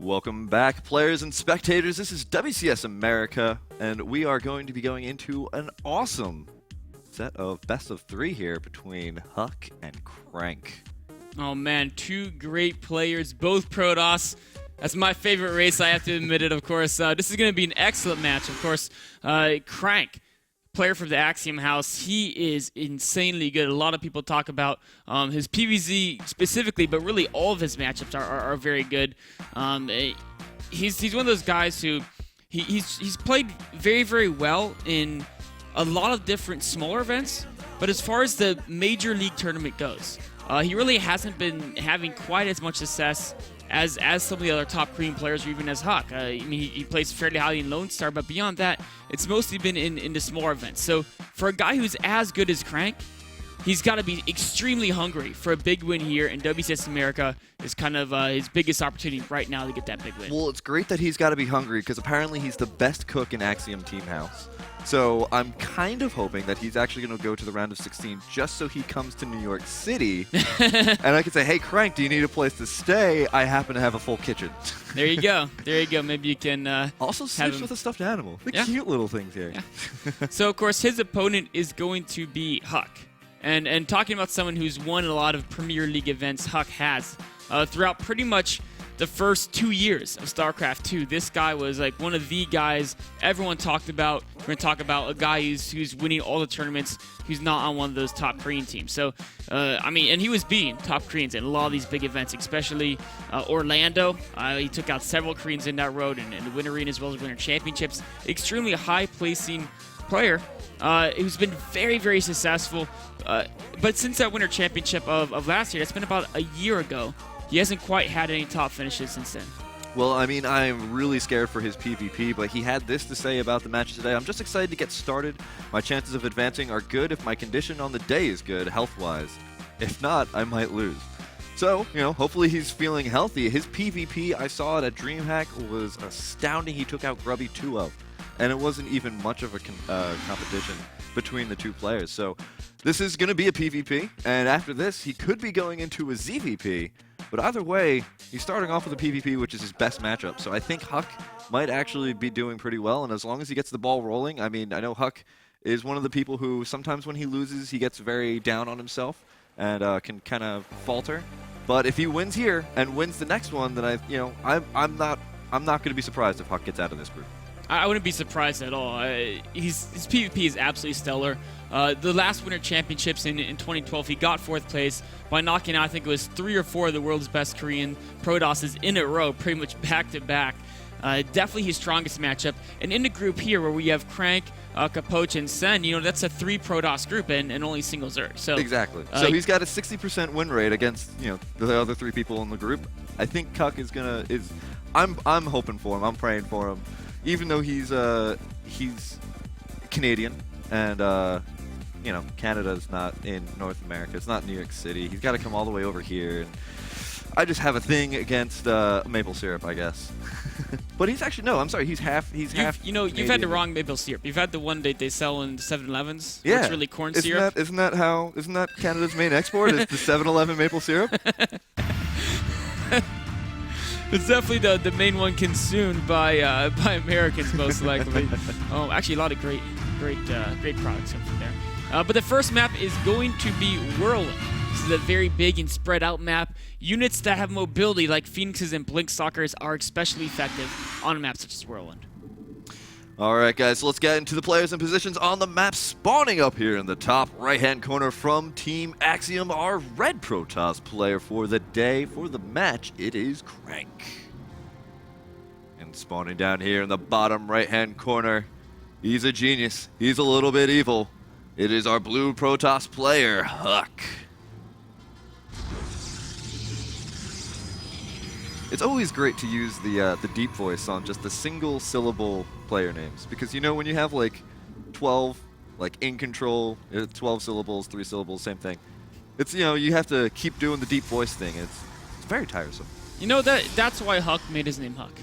Welcome back, players and spectators. This is WCS America, and we are going to be going into an awesome set of best of 3 here between Huck and Crank. Oh man, two great players, both Protoss. That's my favorite race, I have to admit it, of course. This is going to be an excellent match, of course. Crank, player from the Axiom house, he is insanely good. A lot of people talk about his PvZ specifically, but really all of his matchups are very good. He's one of those guys who he's played very, very well in a lot of different smaller events, but as far as the major league tournament goes, he really hasn't been having quite as much success as some of the other top Korean players, or even as Huck. I mean, he plays fairly highly in Lone Star, but beyond that, it's mostly been in the smaller events. So for a guy who's as good as Crank, he's got to be extremely hungry for a big win here, and WCS America is kind of his biggest opportunity right now to get that big win. Well, it's great that he's got to be hungry, because apparently he's the best cook in Axiom Team House. So I'm kind of hoping that he's actually going to go to the round of 16 just so he comes to New York City, and I can say, hey, Crank, do you need a place to stay? I happen to have a full kitchen. There you go. There you go. Maybe you can also sleeps with a stuffed animal. The cute little things here. Yeah. So, of course, his opponent is going to be Huck. And talking about someone who's won a lot of Premier League events, Huck has. Throughout pretty much the first 2 years of Starcraft 2, this guy was like one of the guys everyone talked about. We're going to talk about a guy who's winning all the tournaments, who's not on one of those top Korean teams. So, I mean, and he was beating top Koreans in a lot of these big events, especially Orlando. He took out several Koreans in that road, and the Winter Arena as well as Winter Championships. Extremely high-placing player who's been very, very successful. But since that Winter Championship of last year, that's been about a year ago, he hasn't quite had any top finishes since then. Well, I mean, I'm really scared for his PvP, but he had this to say about the match today. I'm just excited to get started. My chances of advancing are good if my condition on the day is good, health-wise. If not, I might lose. So, you know, hopefully he's feeling healthy. His PvP, I saw it at DreamHack, was astounding. He took out Grubby 2-0, and it wasn't even much of a competition between the two players. So this is going to be a PvP, and after this, he could be going into a ZVP. But either way, he's starting off with a PvP, which is his best matchup. So I think Huck might actually be doing pretty well. And as long as he gets the ball rolling, I mean, I know Huck is one of the people who sometimes when he loses, he gets very down on himself and can kind of falter. But if he wins here and wins the next one, then I'm not going to be surprised if Huck gets out of this group. I wouldn't be surprised at all. His PvP is absolutely stellar. The last Winter Championships in 2012, he got 4th place by knocking out, I think it was 3 or 4 of the world's best Korean Protosses in a row, pretty much back-to-back. Definitely his strongest matchup. And in the group here, where we have Crank, Capoch, and Sen, that's a 3 Protoss group and only single Zerg. So exactly. So he's got a 60% win rate against the other 3 people in the group. I think Huck I'm hoping for him. I'm praying for him. Even though he's Canadian and Canada's not in North America, it's not New York City. He's got to come all the way over here. And I just have a thing against maple syrup, I guess. But he's actually I'm sorry. He's half. You've had the wrong maple syrup. You've had the one that they sell in 7-Elevens. Yeah, it's really corn syrup. Isn't that Canada's main export? Is the 7-Eleven maple syrup? It's definitely the main one consumed by Americans, most likely. Actually, a lot of great products come from there. But the first map is going to be Whirlwind. This is a very big and spread out map. Units that have mobility, like Phoenixes and Blink Stalkers, are especially effective on a map such as Whirlwind. All right, guys, so let's get into the players and positions on the map. Spawning up here in the top right-hand corner from Team Axiom, our red Protoss player for the day. For the match, it is Crank. And spawning down here in the bottom right-hand corner, he's a genius. He's a little bit evil. It is our blue Protoss player, Huck. It's always great to use the deep voice on just the single syllable player names, because when you have like 12 in control, 12 syllables, 3 syllables, same thing. It's you have to keep doing the deep voice thing. It's very tiresome. That's why Huck made his name Huck.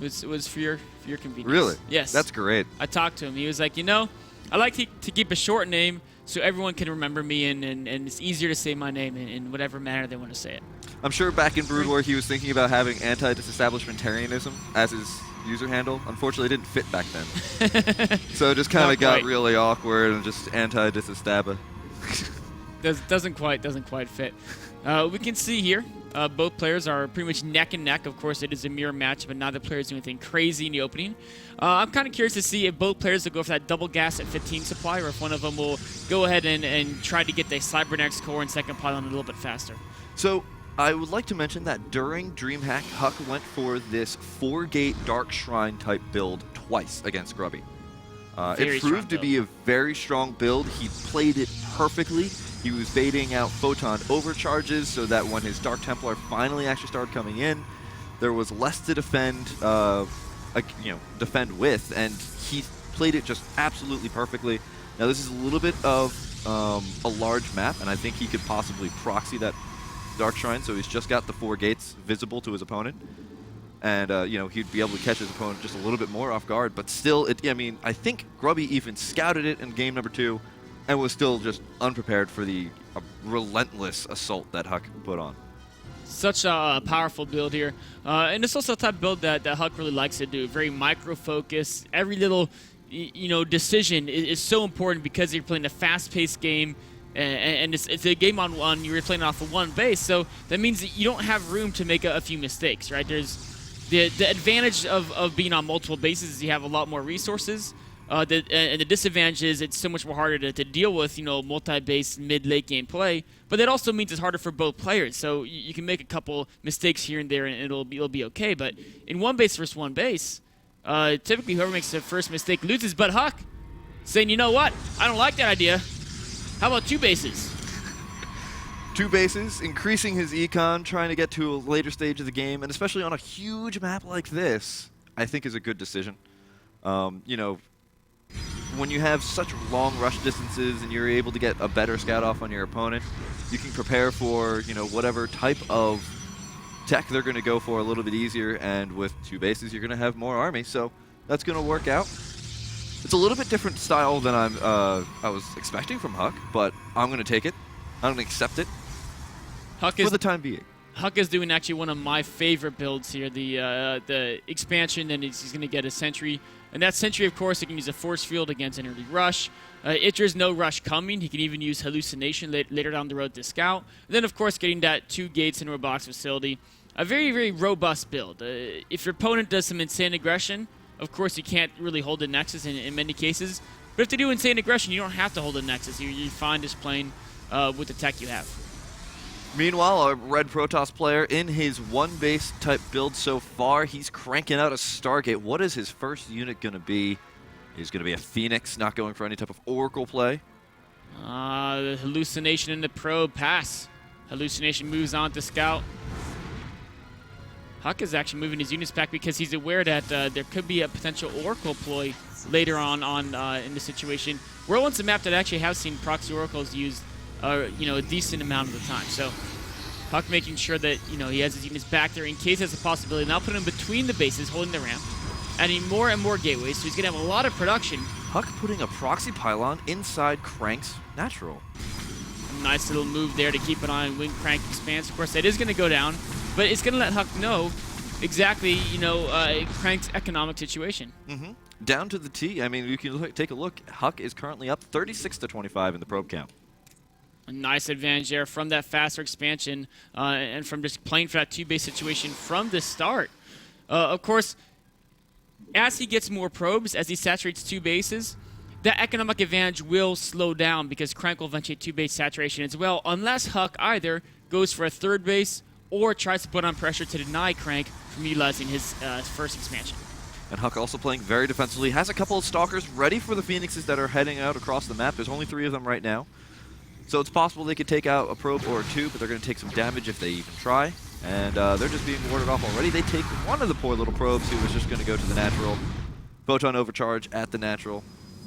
It was for your convenience. Really? Yes. That's great. I talked to him. He was like, I like to keep a short name so everyone can remember me, and it's easier to say my name in whatever manner they want to say it. I'm sure back in Brood War he was thinking about having anti-disestablishmentarianism as his user handle. Unfortunately, it didn't fit back then. So it just kind of got really awkward and just anti-disestabba. Doesn't quite fit. We can see here both players are pretty much neck and neck. Of course, it is a mirror match, but neither player is doing anything crazy in the opening. I'm kind of curious to see if both players will go for that double gas at 15 supply, or if one of them will go ahead and try to get the Cybernetics core and second pylon a little bit faster. So I would like to mention that during DreamHack, Huck went for this 4-gate Dark Shrine type build twice against Grubby. It proved to be a very strong build. He played it perfectly. He was baiting out photon overcharges so that when his Dark Templar finally actually started coming in, there was less to defend, defend with, and he played it just absolutely perfectly. Now this is a little bit of a large map, and I think he could possibly proxy that Dark Shrine, so he's just got the 4 gates visible to his opponent. And, he'd be able to catch his opponent just a little bit more off guard. But still, I think Grubby even scouted it in game number 2 and was still just unprepared for the relentless assault that Huck put on. Such a powerful build here. And it's also a type of build that Huck really likes to do. Very micro-focused. Every little, decision is so important because you're playing a fast-paced game. And it's a game on one. You're playing off of one base, so that means that you don't have room to make a few mistakes, right? There's the advantage of being on multiple bases is you have a lot more resources. And the disadvantage is it's so much more harder to deal with, multi-base mid-late game play. But that also means it's harder for both players. So you can make a couple mistakes here and there, and it'll be okay. But in one base versus one base, typically whoever makes the first mistake loses. But Huck saying, you know what? I don't like that idea. How about 2 bases? 2 bases, increasing his econ, trying to get to a later stage of the game, and especially on a huge map like this, I think is a good decision. When you have such long rush distances and you're able to get a better scout off on your opponent, you can prepare for, whatever type of tech they're going to go for a little bit easier, and with 2 bases, you're going to have more army, so that's going to work out. It's a little bit different style than I was expecting from Huck, but I'm going to take it. I'm going to accept it for the time being. Huck is doing actually one of my favorite builds here, the expansion, and he's going to get a sentry. And that sentry, of course, he can use a force field against an early rush. If there's no rush coming, he can even use hallucination later down the road to scout. And then, of course, getting that 2 gates into a box facility. A very, very robust build. If your opponent does some insane aggression, of course, you can't really hold a Nexus in many cases. But if they do insane aggression, you don't have to hold a Nexus. You're fine just playing with the tech you have. Meanwhile, our Red Protoss player in his 1-base type build so far, he's cranking out a Stargate. What is his first unit going to be? He's going to be a Phoenix, not going for any type of Oracle play. The hallucination in the probe pass. Hallucination moves on to scout. Huck is actually moving his units back because he's aware that there could be a potential Oracle ploy later on in the situation. We're once a map that actually has seen proxy Oracles used a decent amount of the time. So Huck making sure that he has his units back there in case there's a possibility. Now put him between the bases, holding the ramp, adding more and more gateways, so he's going to have a lot of production. Huck putting a proxy pylon inside Crank's natural. A nice little move there to keep an eye on when Crank expands. Of course, that is going to go down, but it's going to let Huck know exactly, Crank's economic situation. Mm-hmm. Down to the T. I mean, you can take a look. Huck is currently up 36-25 in the probe count. A nice advantage there from that faster expansion and from just playing for that 2-base situation from the start. Of course, as he gets more probes, as he saturates 2 bases, that economic advantage will slow down because Crank will eventually 2-base saturation as well, unless Huck either goes for a 3rd base or tries to put on pressure to deny Crank from utilizing his first expansion. And Huck also playing very defensively. Has a couple of Stalkers ready for the Phoenixes that are heading out across the map. There's only 3 of them right now. So it's possible they could take out a probe or 2, but they're going to take some damage if they even try. And they're just being warded off already. They take one of the poor little probes who was just going to go to the natural. Photon overcharge at the natural.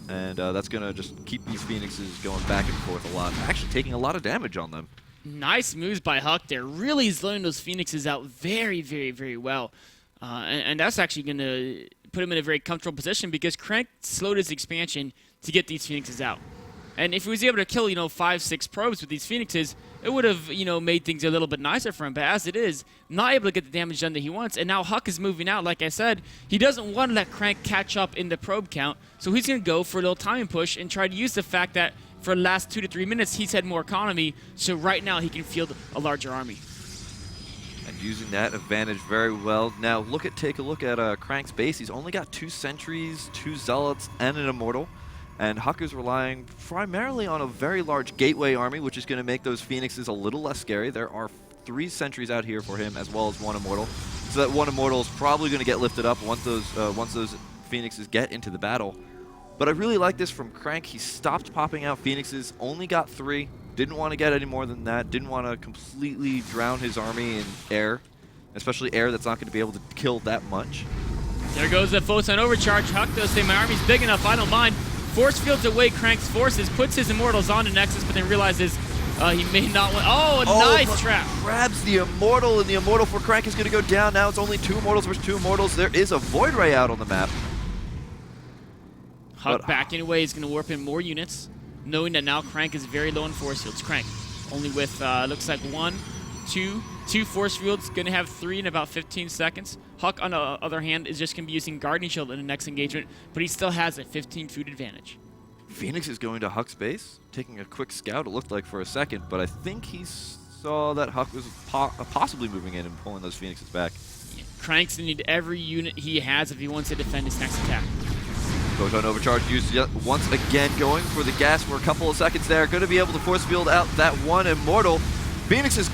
And that's going to just keep these Phoenixes going back and forth a lot. Actually taking a lot of damage on them. Nice moves by Huck there. Really slowing those Phoenixes out very, very, very well. And that's actually going to put him in a very comfortable position because Crank slowed his expansion to get these Phoenixes out. And if he was able to kill, 5-6 probes with these Phoenixes, it would have, made things a little bit nicer for him. But as it is, not able to get the damage done that he wants. And now Huck is moving out. Like I said, he doesn't want to let Crank catch up in the probe count. So he's going to go for a little timing push and try to use the fact that for the last 2 to 3 minutes, he's had more economy. So right now, he can field a larger army. And using that advantage very well. Now, take a look at Crank's base. He's only got 2 sentries, 2 zealots, and an immortal. And Huck is relying primarily on a very large gateway army, which is going to make those Phoenixes a little less scary. There are 3 sentries out here for him, as well as 1 immortal. So that 1 immortal is probably going to get lifted up once those Phoenixes get into the battle. But I really like this from Crank. He stopped popping out Phoenixes, only got 3. Didn't want to get any more than that. Didn't want to completely drown his army in air, especially air that's not going to be able to kill that much. There goes the photon overcharge. Huck does say, my army's big enough, I don't mind. Force fields away Crank's forces, puts his immortals on the Nexus, but then realizes he may not win. Oh, nice trap. Grabs the immortal, and the immortal for Crank is going to go down. Now it's only 2 immortals versus 2 immortals. There is a Void Ray out on the map. Huck backing away is going to warp in more units, knowing that now Crank is very low on force fields. Crank only with, looks like 1, 2 force fields, going to have 3 in about 15 seconds. Huck, on the other hand, is just going to be using Guardian Shield in the next engagement, but he still has a 15 food advantage. Phoenix is going to Huck's base, taking a quick scout, it looked like, for a second, but I think he saw that Huck was possibly moving in and pulling those Phoenixes back. Yeah. Crank's going to need every unit he has if he wants to defend his next attack. Photon Overcharge used once again, going for the gas for a couple of seconds there. Going to be able to force field out that 1 immortal. Phoenixes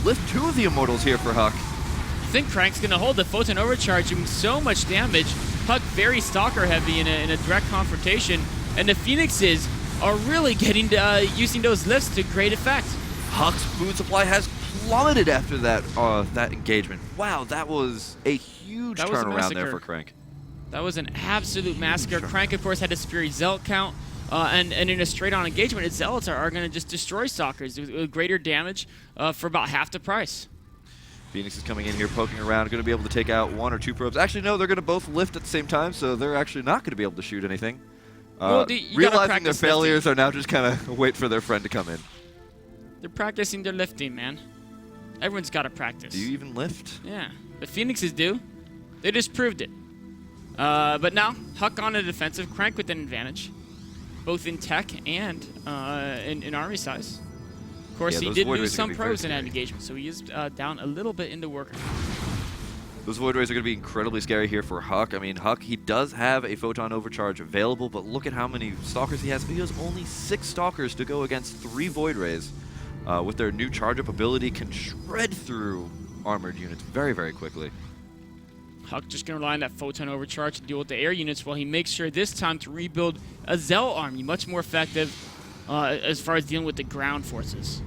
lift 2 of the immortals here for Huck. I think Crank's going to hold the Photon Overcharge, doing so much damage. Huck very Stalker heavy in a direct confrontation, and the Phoenixes are really getting using those lifts to great effect. Huck's food supply has plummeted after that engagement. Wow, that was a huge turnaround there for Crank. That was an absolute massacre. Crank, of course, had a superior Zealot count, and in a straight-on engagement, his Zealots are going to just destroy Stalkers with greater damage for about half the price. Phoenix is coming in here, poking around, going to be able to take out 1 or 2 probes. Actually, no, they're going to both lift at the same time, so they're actually not going to be able to shoot anything. Realizing their failures are now just kind of wait for their friend to come in. They're practicing their lifting, man. Everyone's got to practice. Do you even lift? Yeah, the Phoenixes do. They just proved it. But now, Huck on a defensive, Crank with an advantage, both in tech and in army size. Of course, he did lose some probes in that engagement, so he is down a little bit in the worker. Those Void Rays are going to be incredibly scary here for Huck. I mean, Huck, he does have a Photon Overcharge available, but look at how many Stalkers he has. He has only 6 Stalkers to go against 3 Void Rays. With their new charge-up ability, can shred through armored units very, very quickly. Huck just going to rely on that Photon Overcharge to deal with the air units while he makes sure this time to rebuild a Zealot army, much more effective as far as dealing with the ground forces.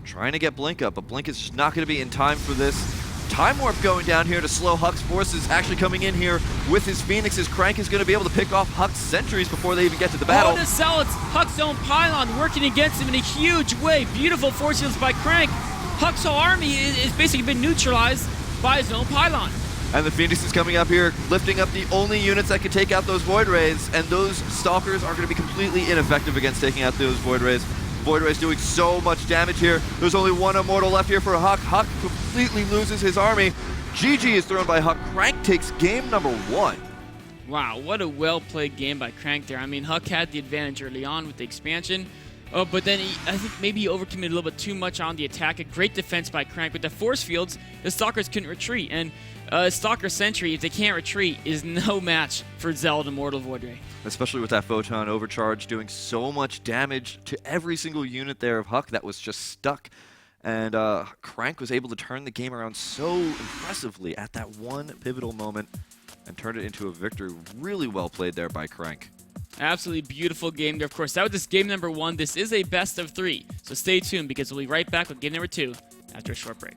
Trying to get Blink up, but Blink is just not going to be in time for this. Time Warp going down here to slow Huck's forces, actually coming in here with his Phoenixes. Crank is going to be able to pick off Huck's sentries before they even get to the battle. Oh, the Zealots! Huck's own pylon working against him in a huge way. Beautiful force fields by Crank. Huck's whole army is basically been neutralized by his own pylon. And the Phoenix is coming up here, lifting up the only units that can take out those Void Rays, and those Stalkers are going to be completely ineffective against taking out those Void Rays. Void Rays doing so much damage here. There's only 1 immortal left here for Huck. Huck completely loses his army. GG is thrown by Huck. Crank takes game number 1. Wow, what a well-played game by Crank there. I mean, Huck had the advantage early on with the expansion. Oh, but then I think maybe he overcommitted a little bit too much on the attack. A great defense by Crank. With the force fields, the Stalkers couldn't retreat. And Stalker Sentry, if they can't retreat, is no match for Zealot Immortal Void Ray. Especially with that Photon Overcharge doing so much damage to every single unit there of Huck that was just stuck. And Crank was able to turn the game around so impressively at that one pivotal moment and turn it into a victory. Really well played there by Crank. Absolutely beautiful game there. Of course, that was just game number 1. This is a best of 3. So stay tuned because we'll be right back with game number 2 after a short break.